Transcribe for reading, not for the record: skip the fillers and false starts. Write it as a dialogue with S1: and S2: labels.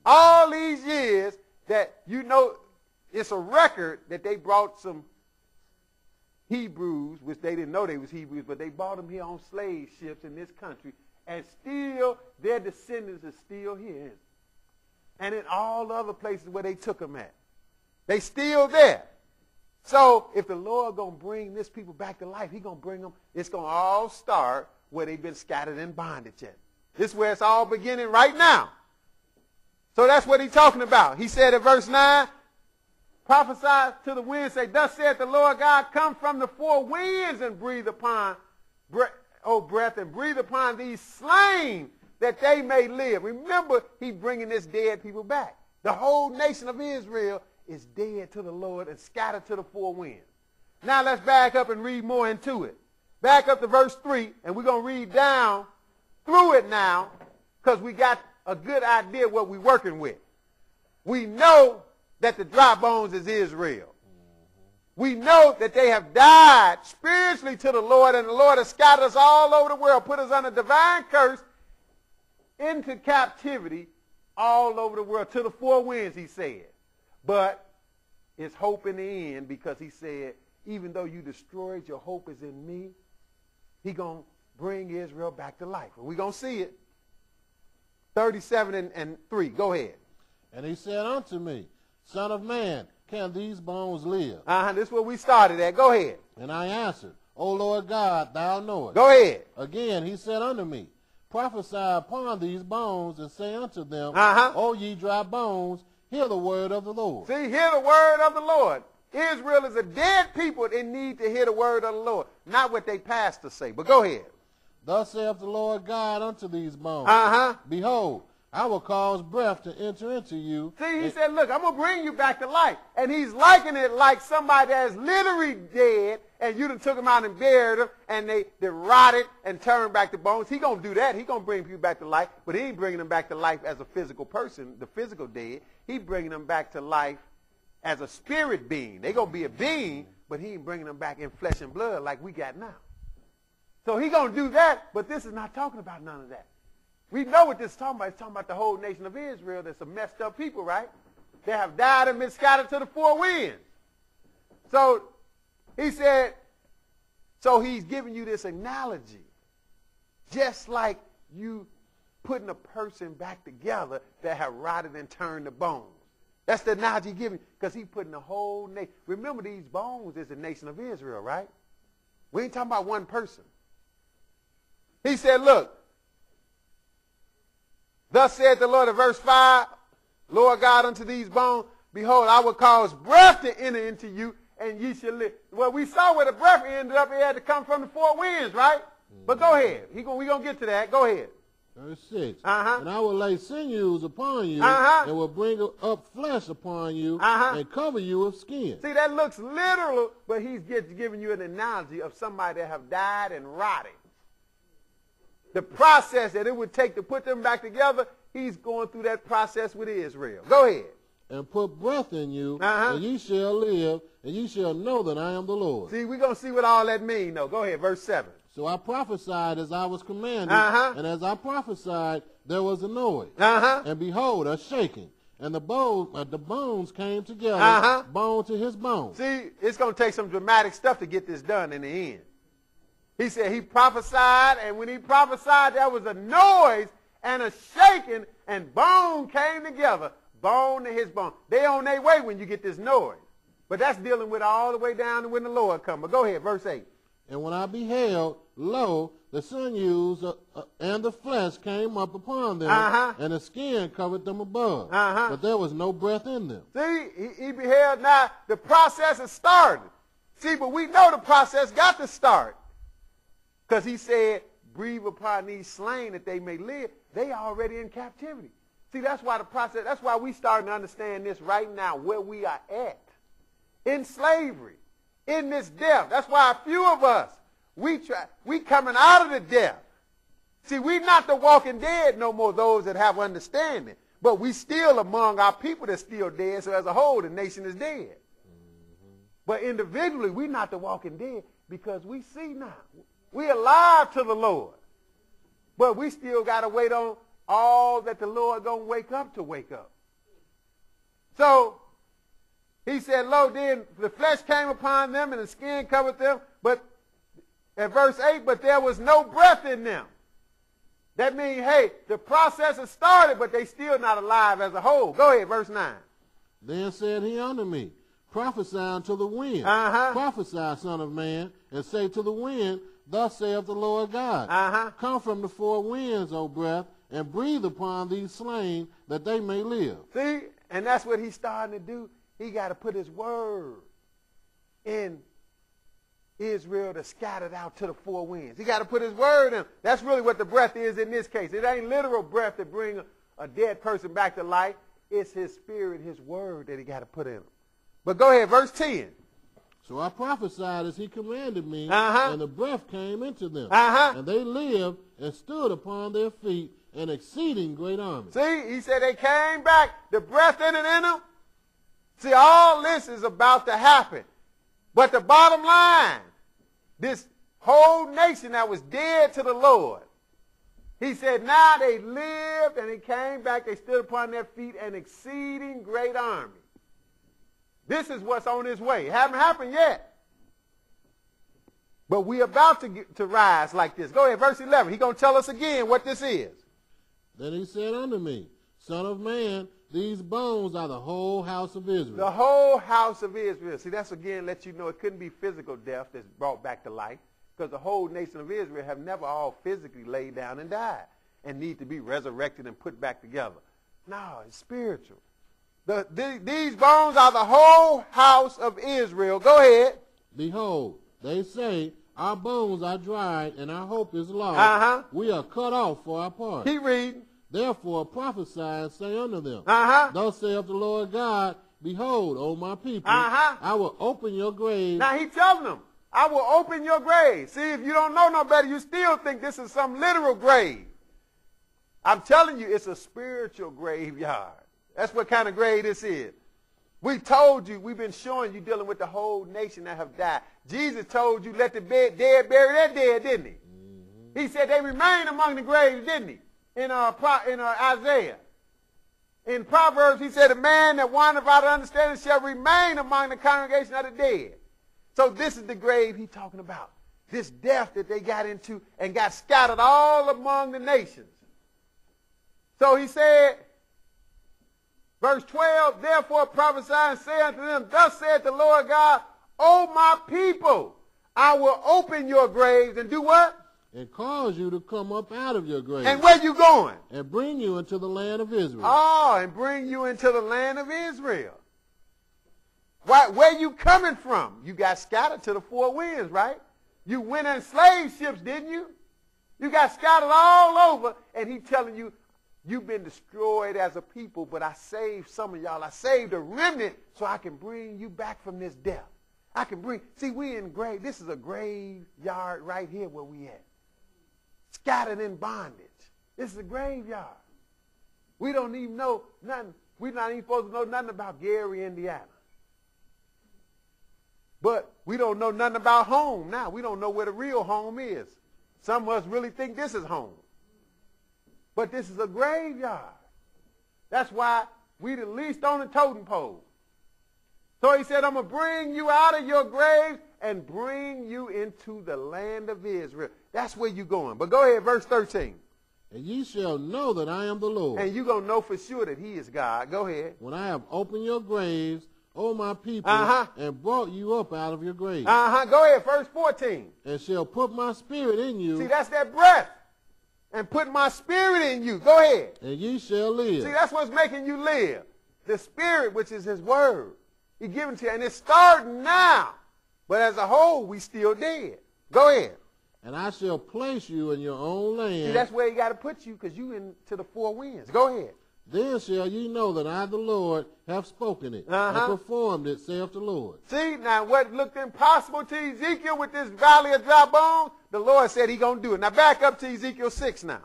S1: All these years that, it's a record that they brought some Hebrews, which they didn't know they was Hebrews, but they brought them here on slave ships in this country, and still their descendants are still here. And in all the other places where they took them at. They still there. So if the Lord going to bring this people back to life, he's going to bring them, it's going to all start where they've been scattered in bondage at. This is where it's all beginning right now. So that's what he's talking about. He said in verse 9, prophesy to the wind, say, thus saith the Lord God, come from the four winds and breathe upon, breath, and breathe upon these slain that they may live. Remember, he's bringing this dead people back. The whole nation of Israel is dead to the Lord and scattered to the four winds. Now let's back up and read more into it. Back up to verse 3, and we're going to read down through it now because we got a good idea what we're working with. We know that the dry bones is Israel. We know that they have died spiritually to the Lord, and the Lord has scattered us all over the world, put us under divine curse into captivity all over the world, to the four winds, he said. But it's hope in the end because he said, even though you destroyed, your hope is in me. He's going to bring Israel back to life. And we're going to see it. 37 and 3. Go ahead.
S2: And he said unto me, Son of man, can these bones live?
S1: This is where we started at. Go ahead.
S2: And I answered, O Lord God, thou knowest.
S1: Go ahead.
S2: Again he said unto me, prophesy upon these bones and say unto them, O ye dry bones, hear the word of the Lord.
S1: See, hear the word of the Lord. Israel is a dead people that need to hear the word of the Lord, not what they pastors say. But go ahead.
S2: Thus saith the Lord God unto these bones, behold, I will cause breath to enter into you.
S1: See, he said, look, I'm going to bring you back to life. And he's likening it like somebody that's literally dead, and you done took them out and buried them, and they rotted and turned back to bones. He's going to do that. He's going to bring you back to life, but he ain't bringing them back to life as a physical person, the physical dead. He's bringing them back to life as a spirit being. They're going to be a being, but he ain't bringing them back in flesh and blood like we got now. So he's going to do that, but this is not talking about none of that. We know what this is talking about. It's talking about the whole nation of Israel that's a messed up people, right? They have died and been scattered to the four winds. So he said, so he's giving you this analogy. Just like you putting a person back together that have rotted and turned to bones. That's the analogy he's giving, because he's putting the whole nation. Remember, these bones is the nation of Israel, right? We ain't talking about one person. He said, look, thus said the Lord in verse 5, Lord God unto these bones, behold, I will cause breath to enter into you, and ye shall live. Well, we saw where the breath ended up. It had to come from the four winds, right? But go ahead. We're going to get to that. Go ahead.
S2: Verse 6. And I will lay sinews upon you, and will bring up flesh upon you, and cover you with skin.
S1: See, that looks literal, but he's giving you an analogy of somebody that have died and rotted. The process that it would take to put them back together, he's going through that process with Israel. Go ahead.
S2: And put breath in you, and ye shall live, and ye shall know that I am the Lord.
S1: See, we're going to see what all that means, though. Go ahead, verse 7.
S2: So I prophesied as I was commanded, and as I prophesied, there was a noise. And behold, a shaking. And the bones came together, bone to his bone.
S1: See, it's going to take some dramatic stuff to get this done in the end. He said he prophesied, and when he prophesied, there was a noise and a shaking, and bone came together, bone to his bone. They on their way when you get this noise. But that's dealing with all the way down to when the Lord comes. But go ahead, verse 8.
S2: And when I beheld, lo, the sinews and the flesh came up upon them, and the skin covered them above. But there was no breath in them.
S1: See, he beheld. Now, the process has started. See, but we know the process got to start. Because he said, breathe upon these slain that they may live. They are already in captivity. See, that's why the process, that's why we starting to understand this right now, where we are at. In slavery. In this death. That's why a few of us, we coming out of the death. See, we not the walking dead no more, those that have understanding. But we still among our people that's still dead. So as a whole, the nation is dead. But individually, we not the walking dead because we see now. We alive to the Lord. But we still got to wait on all that the Lord going to wake up. So he said, lo, then the flesh came upon them and the skin covered them. But at verse 8, but there was no breath in them. That means, hey, the process has started, but they still not alive as a whole. Go ahead, verse 9.
S2: Then said he unto me, prophesy unto the wind. Prophesy, son of man, and say to the wind, thus saith the Lord God. Come from the four winds, O breath, and breathe upon these slain, that they may live.
S1: See, and that's what he's starting to do. He got to put his word in Israel to scatter it out to the four winds. He got to put his word in. That's really what the breath is in this case. It ain't literal breath to bring a dead person back to life. It's his spirit, his word that he got to put in them. But go ahead, verse 10.
S2: So I prophesied as he commanded me, and the breath came into them. And they lived and stood upon their feet, an exceeding great army.
S1: See, he said they came back, the breath in them. See, all this is about to happen. But the bottom line, this whole nation that was dead to the Lord, he said now they lived and they came back, they stood upon their feet, an exceeding great army. This is what's on its way. It hasn't happened yet. But we're about to rise like this. Go ahead, verse 11. He's going to tell us again what this is.
S2: Then he said unto me, Son of man, these bones are the whole house of Israel.
S1: The whole house of Israel. See, that's again let you know it couldn't be physical death that's brought back to life, because the whole nation of Israel have never all physically laid down and died and need to be resurrected and put back together. No, it's spiritual. These bones are the whole house of Israel. Go ahead.
S2: Behold, they say, our bones are dried and our hope is lost. We are cut off for our part.
S1: Keep reading.
S2: Therefore prophesy and say unto them, Thus saith the Lord God, behold, O my people, I will open your grave.
S1: Now he's telling them, I will open your grave. See, if you don't know no better, you still think this is some literal grave. I'm telling you, it's a spiritual graveyard. That's what kind of grave this is. We told you, we've been showing you dealing with the whole nation that have died. Jesus told you, let the dead bury their dead, didn't he? He said they remain among the graves, didn't he? In Isaiah. In Proverbs, he said, a man that wandereth out of understanding shall remain among the congregation of the dead. So this is the grave he's talking about. This death that they got into and got scattered all among the nations. So he said, verse 12, therefore prophesy and say unto them, Thus saith the Lord God, O my people, I will open your graves and do what?
S2: And cause you to come up out of your grave.
S1: And where you going?
S2: And bring you into the land of Israel.
S1: Oh, and bring you into the land of Israel. Where you coming from? You got scattered to the four winds, right? You went in slave ships, didn't you? You got scattered all over, and he's telling you, you've been destroyed as a people, but I saved some of y'all. I saved a remnant so I can bring you back from this death. See, we in grave. This is a graveyard right here where we at. Scattered in bondage. This is a graveyard. We don't even know nothing. We're not even supposed to know nothing about Gary, Indiana. But we don't know nothing about home now. We don't know where the real home is. Some of us really think this is home. But this is a graveyard. That's why we the least on the totem pole. So he said, I'm going to bring you out of your graves and bring you into the land of Israel. That's where you're going. But go ahead, verse 13.
S2: And ye shall know that I am the Lord.
S1: And you're going to know for sure that he is God. Go ahead.
S2: When I have opened your graves, O my people, and brought you up out of your graves.
S1: Go ahead, verse 14.
S2: And shall put my spirit in you.
S1: See, that's that breath. And put my spirit in you. Go ahead.
S2: And ye shall live.
S1: See, that's what's making you live. The spirit, which is his word. He given to you. And it's starting now. But as a whole, we still dead. Go ahead.
S2: And I shall place you in your own land.
S1: See, that's where he got to put you, because you into the four winds. Go ahead.
S2: Then shall ye know that I, the Lord, have spoken it, and performed it, saith the Lord.
S1: See, now what looked impossible to Ezekiel with this valley of dry bones, the Lord said he's going to do it. Now back up to Ezekiel 6 now.